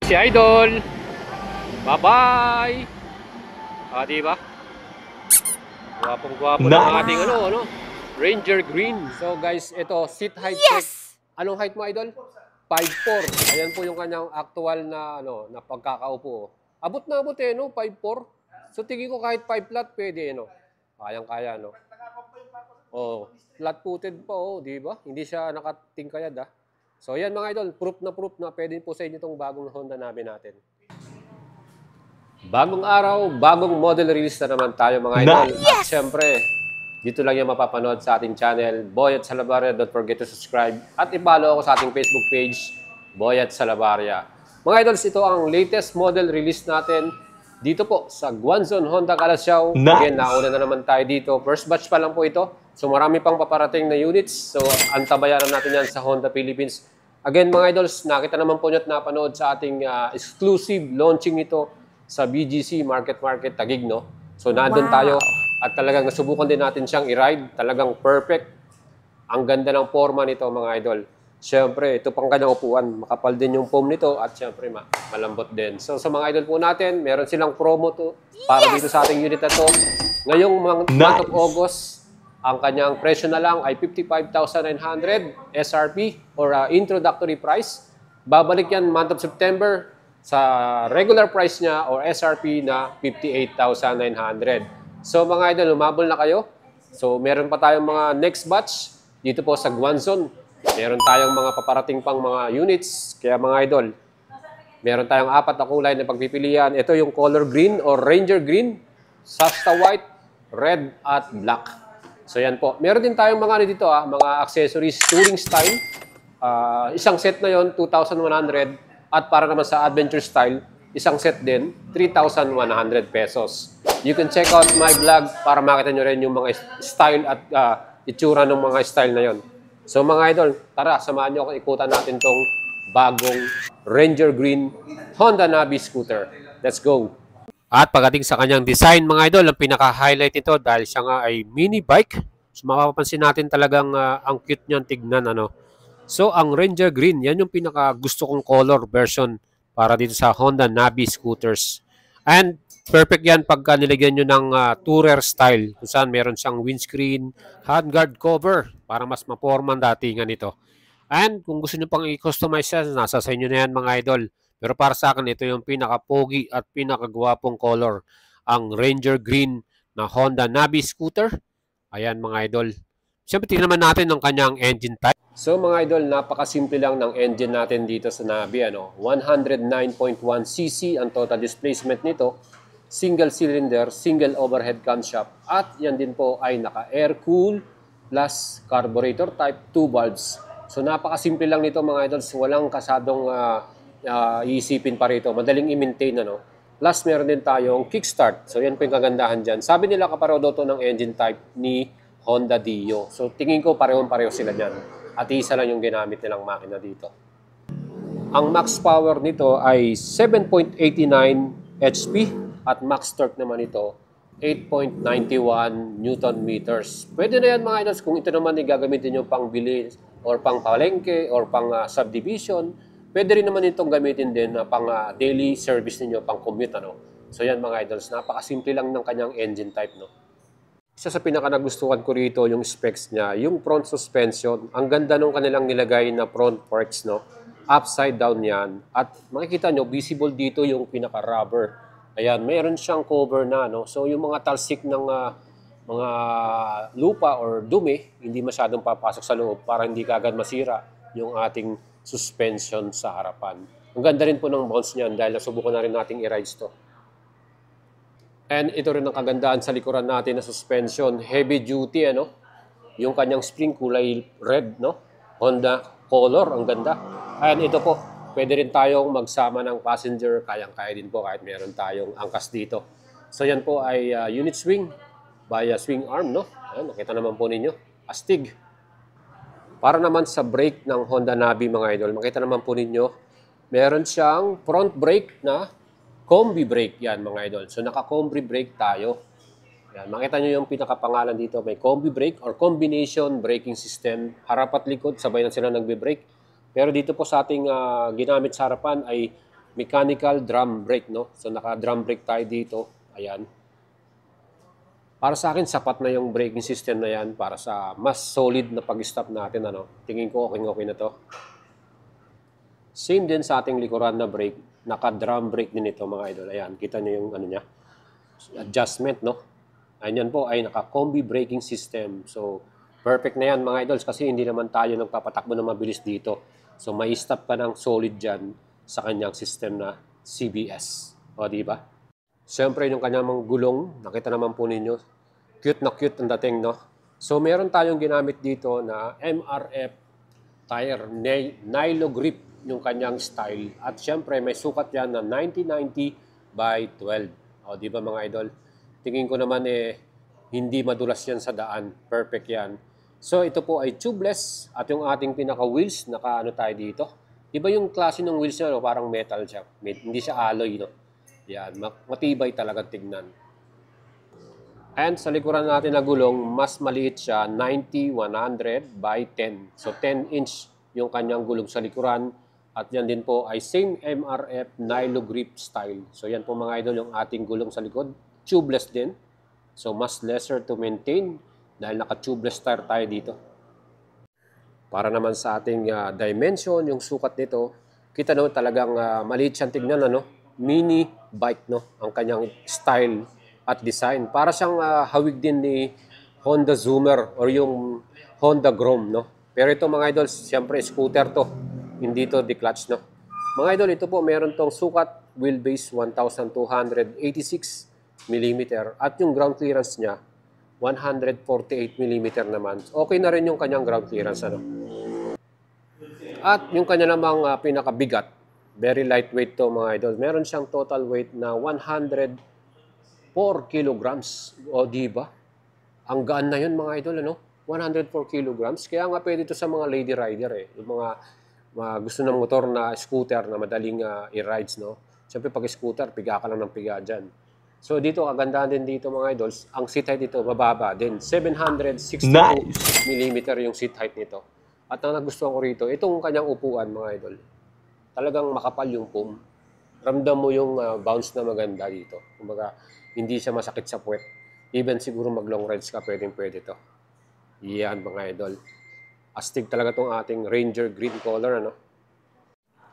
Si Idol. Bye-bye. Diba? Gwapong-gwapo ng ating Ranger Green. So guys, ito, seat height check. Anong height mo, Idol? 5'4". Ayan po yung kanyang actual na na pagkakaupo. Abot na abot no, 5'4". So tingin ko kahit 5 flat pwede Kayang-kaya Oh, flat-footed pa di ba? Hindi siya nakatingkayad So yan mga idol, proof na pwede po sa inyo itong bagong Honda Navi natin. Bagong araw, bagong model release na naman tayo mga idol. At syempre, dito lang yung mapapanood sa ating channel, Boy at Salabaria. Don't forget to subscribe at i-follow ako sa ating Facebook page, Boy at Salabaria. Mga idols, ito ang latest model release natin dito po sa Guangzhou Honda Calasiao. Again, nauna na naman tayo dito. First batch pa lang po ito. So marami pang paparating na units. So antabayaran natin yan sa Honda Philippines. Again mga idols, nakita naman po nyo at napanood sa ating exclusive launching nito sa BGC Market Taguig, So nandun tayo at talagang nasubukan din natin siyang i-ride. Talagang perfect. Ang ganda ng forma nito mga idol. Siyempre, ito pang kanyang upuan. Makapal din yung foam nito at siyempre malambot din. So sa mga idol po natin, meron silang promo para dito sa ating unit na to. Ngayong month of August, ang kanyang presyo na lang ay 55,900 SRP or introductory price. Babalik yan month of September sa regular price niya or SRP na 58,900. So mga idol, lumabol na kayo. So meron pa tayong mga next batch dito po sa Guangzhou. Meron tayong mga paparating pang mga units. Kaya mga idol, meron tayong 4 na kulay na pagpipilian. Ito yung color green or Ranger Green, Shasta White, Red at Black. So yan po. Meron din tayong mga dito mga accessories touring style. Isang set na yon 2,100 at para naman sa adventure style, isang set din 3,100 pesos. You can check out my vlog para makita nyo rin yung mga style at itsura ng mga style na yon. So mga idol, tara samahan nyo ako ikutan natin tong bagong Ranger Green Honda Navi scooter. Let's go! At pagdating sa kanyang design mga idol, ang pinaka-highlight nito dahil siya nga ay mini bike. So mapapansin natin talagang ang cute niyan tignan So ang Ranger Green, yan yung pinaka-gusto kong color version para dito sa Honda Navi scooters. And perfect yan pagka nilagyan nyo ng tourer style kung saan meron siyang windscreen, handguard cover para mas maporman datingan ito. And kung gusto nyo pang i-customize yan, nasa sa inyo na yan mga idol. Pero para sa akin, ito yung pinaka-pogi at pinaka-gwapong color. Ang Ranger Green na Honda Navi scooter. Ayan mga idol. Siyempre, tingnan naman natin ang kanyang engine type. So mga idol, napakasimple lang ng engine natin dito sa Navi. 109.1cc ang total displacement nito. Single cylinder, single overhead camshaft. At yan din po ay naka-air cool plus carburetor type 2 valves. So napakasimple lang nito mga idols. Walang kasadong iisipin pa rito. Madaling i-maintain Plus meron din tayong kickstart. So yan po yung kagandahan dyan. Sabi nila kapareho daw to ng engine type ni Honda Dio. So tingin ko pareho sila dyan. At isa lang yung ginamit nilang makina dito. Ang max power nito ay 7.89 HP at max torque naman ito 8.91 Newton meters. Pwede na yan mga idols kung ito naman ay gagamitin nyo pang bili or pang palengke or pang subdivision. Pwede rin naman itong gamitin din pang daily service ninyo, pang commute So yan mga idols, napakasimple lang ng kanyang engine type Isa sa pinaka-nagustuhan ko rito yung specs niya, yung front suspension. Ang ganda nung kanilang nilagay na front forks Upside down yan. At makikita nyo, visible dito yung pinaka-rubber. Ayan, meron siyang cover na So yung mga talsik ng mga lupa or dumi, hindi masyadong papasok sa loob para hindi kaagad masira yung ating suspension sa harapan. Ang ganda rin po ng bounce niyan dahil nasubukan na rin nating i-rides to. And ito rin ang kagandahan sa likuran natin na suspension. Heavy duty, Yung kanyang spring kulay red, Honda color, ang ganda. And ito po, pwede rin tayong magsama ng passenger. Kayang-kaya din po kahit meron tayong angkas dito. So yan po ay unit swing via swing arm, Ayan, nakita naman po ninyo. Astig. Para naman sa brake ng Honda Navi mga idol, makita naman po ninyo, meron siyang front brake na combi brake yan mga idol. So naka-combi brake tayo. Yan, makita nyo yung pinakapangalan dito, may combi brake or combination braking system. Harap at likod, sabay na sila nagbe-brake. Pero dito po sa ating ginamit sa harapan ay mechanical drum brake, no? So naka-drum brake tayo dito. Ayan. Para sa akin, sapat na yung braking system na yan para sa mas solid na pag-stop natin, ano? Tingin ko okay na to. Same din sa ating likuran na brake. Naka-drum brake din ito, mga idol. Ayan, kita nyo yung ano niya. Adjustment, no? Ayan po ay naka-combi braking system. So, perfect na yan, mga idols, kasi hindi naman tayo nagpapatakbo na mabilis dito. So, may stop ka ng solid dyan sa kanyang system na CBS. O, di ba? Siyempre, yung kanyang mga gulong, nakita naman po ninyo, cute na cute ang dating, no? So, meron tayong ginamit dito na MRF tire, Nilo grip yung kanyang style. At siyempre, may sukat yan na 90-90 by 12. O, di ba mga idol? Tingin ko naman hindi madulas yan sa daan. Perfect yan. So, ito po ay tubeless at yung ating pinaka-wheels, naka-ano tayo dito. Iba yung klase ng wheels niya, no? Parang metal siya. Hindi siya alloy, no? Yan, matibay talaga tignan. And sa likuran natin na gulong, mas maliit siya, 90-100 by 10. So 10-inch yung kanyang gulong sa likuran. At yan din po ay same MRF Nilo grip style. So yan po mga idol yung ating gulong sa likod. Tubeless din. So mas lesser to maintain dahil naka-tubeless tire tayo dito. Para naman sa ating dimension, yung sukat nito, kita no talagang maliit siyang tignan, ano? Mini bike, no, ang kanyang style at design. Para siyang hawig din ni Honda Zoomer or yung Honda Grom, no. Pero ito mga idol, siyempre scooter to, hindi to declutch, no. Mga idol, ito po meron tong sukat wheelbase 1,286 mm at yung ground clearance niya 148 mm naman. Okay na rin yung kanyang ground clearance, ano. At yung kanya namang pinakabigat, very lightweight to mga idol. Meron siyang total weight na 104 kilograms. O di ba? Ang gaan na yun mga idol, ano? 104 kilograms. Kaya nga pwede ito sa mga lady rider Yung mga gusto ng motor na scooter na madaling i-rides, no? Siyempre pag scooter, piga ka lang ng piga dyan. So dito, kagandahan din dito mga idols, ang seat height dito mababa din. 762 mm yung seat height nito. At ang nagustuhan ko rito, itong kanyang upuan mga idol. Talagang makapal yung foam. Ramdam mo yung bounce na maganda dito. Kumbaga, hindi siya masakit sa puwet. Even siguro mag-long rides ka, pwedeng-pwede to. Yan mga idol. Astig talaga tong ating Ranger green color, ano?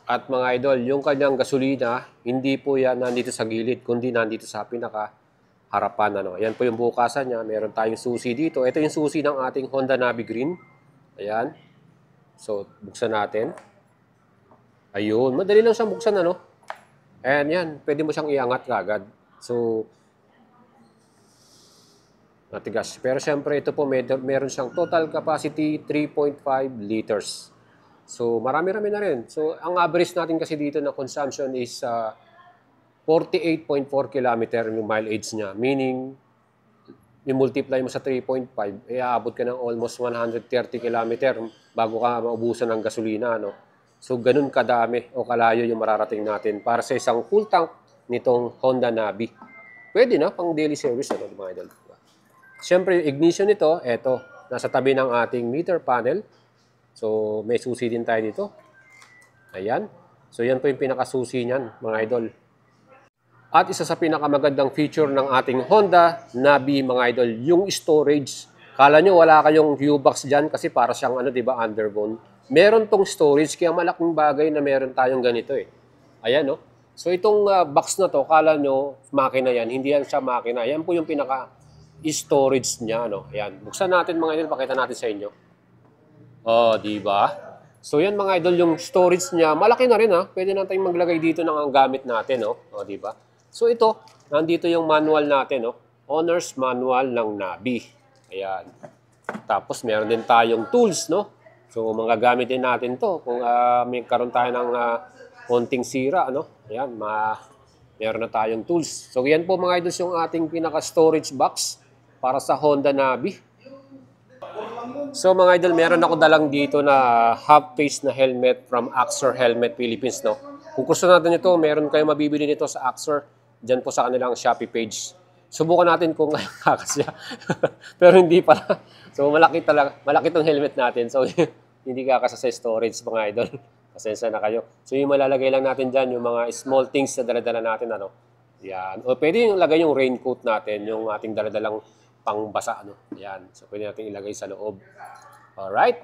At mga idol, yung kanyang gasolina, hindi po yan nandito sa gilid, kundi nandito sa pinaka-harapan, ano? Yan po yung bukasan niya. Meron tayong susi dito. Ito yung susi ng ating Honda Navi Green. Ayan. So, buksan natin. Ayun, madali lang siyang buksan, ano? And yan, pwede mo siyang iangat kagad. So, matigas. Pero siyempre, ito po, meron siyang total capacity 3.5 liters. So, marami-rami na rin. So, ang average natin kasi dito na consumption is 48.4 kilometer yung mileage niya. Meaning, i-multiply mo sa 3.5, aabot ka ng almost 130 kilometer bago ka maubusan ng gasolina, no? So, ganun kadami o kalayo yung mararating natin para sa isang full tank nitong Honda Navi. Pwede na, pang daily service, ano, mga idol. Siyempre, yung ignition nito, eto, nasa tabi ng ating meter panel. So, may susi din tayo dito. Ayan. So, yan po yung pinakasusi niyan, mga idol. At isa sa pinakamagandang feature ng ating Honda Navi, mga idol, yung storage. Kala nyo wala kayong U-box dyan kasi para siyang, ano, diba, underbone. Meron tong storage, kaya malaking bagay na meron tayong ganito Ayan, no? So, itong box na to, kala nyo, makina yan. Hindi yan siya makina. Yan po yung pinaka-storage niya, no? Ayan. Buksan natin, mga idol, pakita natin sa inyo. Oh, di ba? So, yan, mga idol, yung storage niya, malaki na rin, ha? Pwede natin maglagay dito ng ang gamit natin, no? Oh, di ba? So, ito, nandito yung manual natin, no? Owner's Manual ng Navi. Ayan. Tapos, meron din tayong tools, no? So, magagamit din natin to kung may karoon tayo ng konting sira, ano? Ayan, meron na tayong tools. So, yan po mga idols yung ating pinaka-storage box para sa Honda Navi. So, mga idol, meron ako dalang dito na half-face na helmet from Axor Helmet Philippines, no? Kung gusto natin ito, meron kayo mabibili nito sa Axor. Diyan po sa kanilang Shopee page. Subukan natin kung kakasya. Pero hindi pala. So, malaki talaga. Malaki tong helmet natin. So, hindi kakasa sa storage, mga idol. Pasensya na kayo. So yung malalagay lang natin dyan, yung mga small things na daladala natin, ano. Yan. O pwede yung lagay yung raincoat natin, yung ating daladalang pangbasa, ano. Yan. So pwede natin ilagay sa loob. Alright.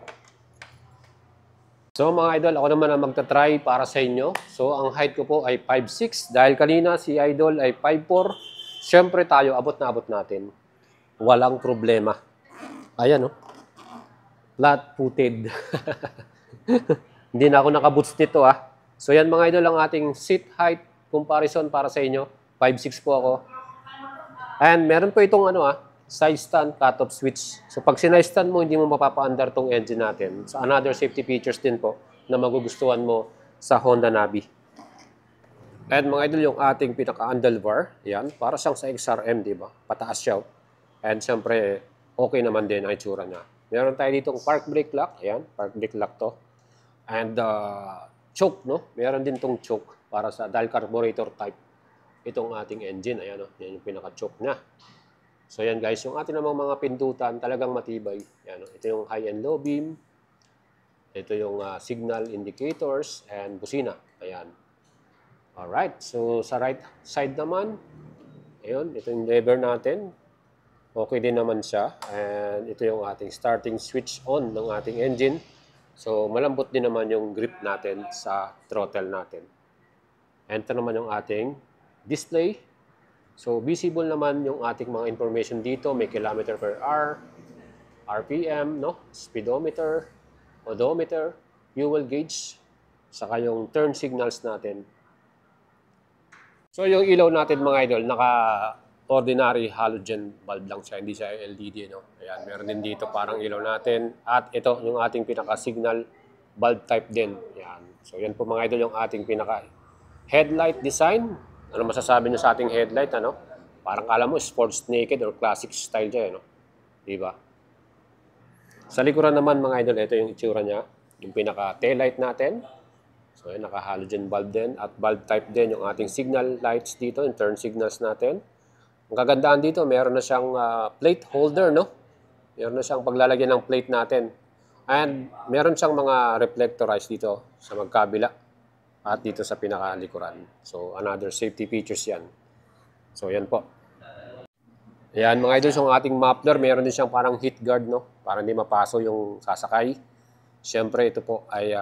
So mga idol, ako naman ang magta-try para sa inyo. So ang height ko po ay 5'6". Dahil kanina si idol ay 5'4". Siyempre tayo, abot na abot natin. Walang problema. Ayan, oh. Flat-footed. Hindi na ako nakaboots nito, ah. So yan mga idol, ang ating seat height comparison para sa inyo. 5'6" po ako. And meron po itong side stand cut-off switch. So pag sinay-stand mo, hindi mo mapapa-under tong engine natin. So another safety features din po na magugustuhan mo sa Honda Navi. And mga idol, yung ating pinaka-handlebar, yan, para siyang sa XRM, di ba? Pataas siya. And syempre, okay naman din ang itsura niya. Meron tayo ditong park brake lock. Ayan, park brake lock to. And choke, no? Meron din tong choke para sa dahil carburetor type itong ating engine. Ayan, no? Yan yung pinaka-choke niya. So, yan guys, yung ating namang mga pindutan talagang matibay. Ayan, no? Ito yung high and low beam. Ito yung signal indicators and busina. Ayan. Alright, so sa right side naman, ayun, ito yung lever natin. Okay din naman siya. And ito yung ating starting switch on ng ating engine. So, malambot din naman yung grip natin sa throttle natin. And ito naman yung ating display. So, visible naman yung ating mga information dito. May kilometer per hour, RPM, no? Speedometer, odometer, fuel gauge, saka yung turn signals natin. So, yung ilaw natin mga idol, ordinary halogen bulb lang siya, hindi siya LED, no? Ayan, meron din dito parang ilaw natin. At ito, yung ating pinaka-signal bulb type din. Ayan. So, yan po mga idol, yung ating pinaka-headlight design. Ano masasabi nyo sa ating headlight, ano? Parang kala mo, sports naked or classic style siya, no? Diba? Sa likuran naman, mga idol, ito yung itsura niya. Yung pinaka-taillight natin. So, yan, naka-halogen bulb din. At bulb type din yung ating signal lights dito, yung turn signals natin. Ang kagandaan dito, meron na siyang plate holder, no? Meron na siyang paglalagyan ng plate natin. And meron siyang mga reflectorized dito sa magkabila at dito sa pinakalikuran. So, another safety features yan. So, yan po. Yan, mga idol, yung ating muffler, meron din siyang parang heat guard, no? Para hindi mapaso yung sasakay. Siyempre, ito po ay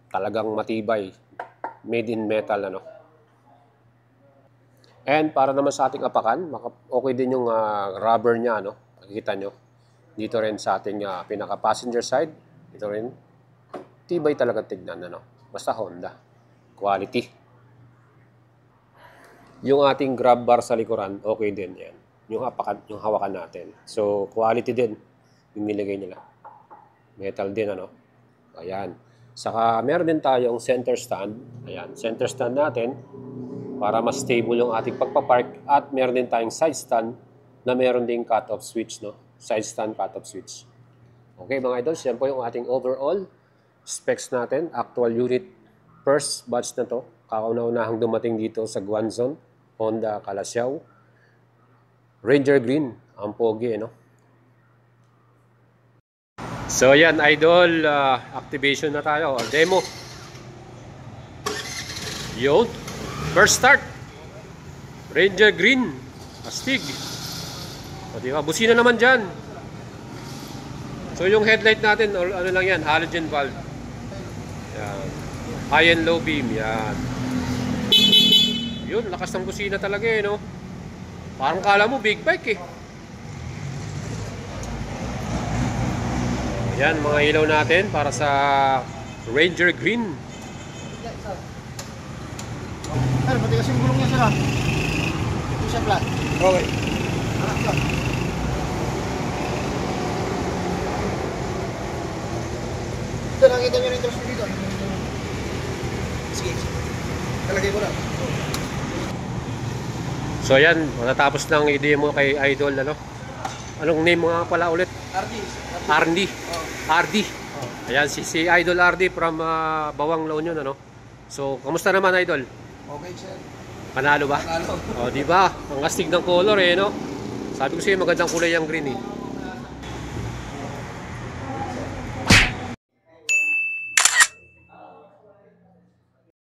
talagang matibay. Made in metal, ano? And para naman sa ating apakan, okay din yung rubber niya, no? Makikita nyo. Dito rin sa ating pinaka-passenger side. Ito rin. Tibay talaga tignan, ano? Basta Honda. Quality. Yung ating grab bar sa likuran, okay din yan. Yung apakan, yung hawakan natin. So, quality din yung nilagay nila. Metal din, ano? Ayan. Saka, meron din tayong center stand. Ayan. Center stand natin para mas stable yung ating pagpapark. At meron din tayong side stand na meron ding cut-off switch, no? Side stand cut-off switch. Okay, mga idol, yan po yung ating overall specs natin. Actual unit first batch na to. Kakauna-unahang dumating dito sa Guanzon, Honda Calasiao. Ranger Green, ang pogi, no? So, yan, idol. Activation na tayo. Or demo. Yun. First start. Ranger Green. Astig. O, diba? Busina naman dyan. So, yung headlight natin, ano lang yan, halogen bulb. Yan. High and low beam. Yan. Yun, lakas ng busina talaga eh, no? Parang kala mo, big bike eh. Yan, mga ilaw natin para sa Ranger Green. Pero pati kasi yung gulong niya sila. Ito siya flat. Okay. Anak ka. Ito, nakita nyo rin yung dito. Sige. Talagay ko lang. So yan, matatapos ng i-demo kay Idol, ano? Anong name mo nga pala ulit? RD. RD. Ayan, si Idol RD from Bawang La Union, ano? So, kamusta naman, Idol? Okay, sir. Panalo ba? Panalo. O, di ba? Ang astig ng color eh, no? Sabi ko sa'yo, magandang kulay yung green eh.